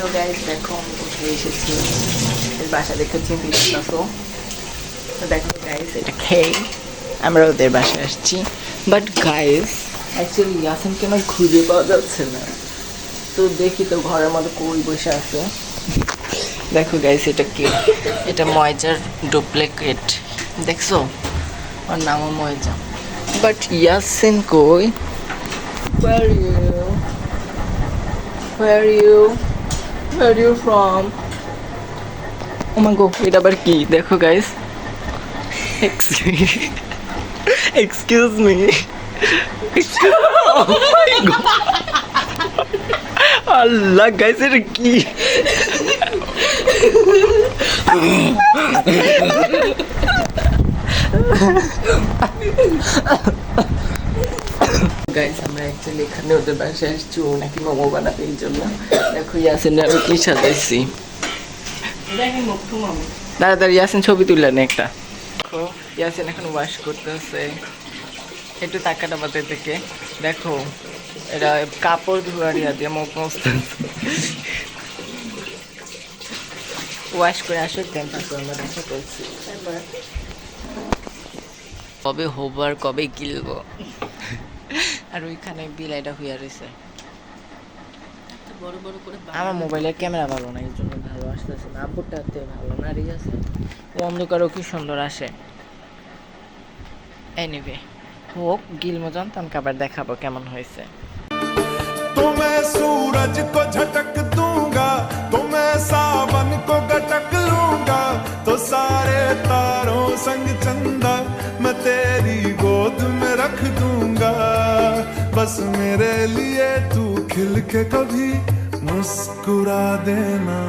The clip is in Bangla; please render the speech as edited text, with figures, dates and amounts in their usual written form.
তো গাইস দেখো আমি কোথায় এসেছি, এর বাসা দেখে চিন্তিত আসো। তো দেখো গাইস এটা খেয়ে আমরা ওদের বাসায় আসছি। বাট গাইস অ্যাকচুয়ালি ইয়াসিনকে না খুঁজে পাওয়া যাচ্ছে না, তো দেখি তো ঘরের মধ্যে কই বসে আছে। দেখো গাইস এটা কে, এটা ময়জার ডুপ্লিকেট, দেখছো ওর নামও ময়জা। বাট ইয়াসিন কই? Where are you? Where are you? Where are you from? Oh my god, এটা আবার কি? দেখো guys, excuse me. Oh my god. Allah guys এটা কি? গাইস আমরা অ্যাকচুয়ালি এখানে ওদের বাসায় আসছি, ও নাকি মোমো বানাবে এই জন্য। দেখো ইয়াসিন আমি কি সাজাইছি, তাড়াতাড়ি ইয়াসিন ছবি তুললেন একটা। দেখো ইয়াসিন এখন ওয়াশ করতেছে, একটু তাকাটা বাতের থেকে দেখো এটা কাপড় ধোয়ার ইয়া দিয়ে মুখ মুছতেছে। ওয়াশ করে আসুক দেন তারপর আমরা দেখা করছি। কবে হবার কবে গিলবো। আর ওইখানে বিলাইটা হইয়া রয়েছে। আমার মোবাইলের ক্যামেরা ভালো না, এই জন্য ভালো আসতেছে না। আব্বুরটাতে ভালো না, রিজ আছে, ও অন্ধকারও কি সুন্দর আসে। এনিওয়ে হোক, গিলমো জানতাম আবার দেখাবো কেমন হয়েছে। तो मैं सूरज को झटक दूंगा, तो मैं सावन को गटक लूंगा, तो सारे तारों संग चंदा मैं तेरी गोद में रख दूंगा। बस मेरे लिए तू खिल के कभी मुस्कुरा देना।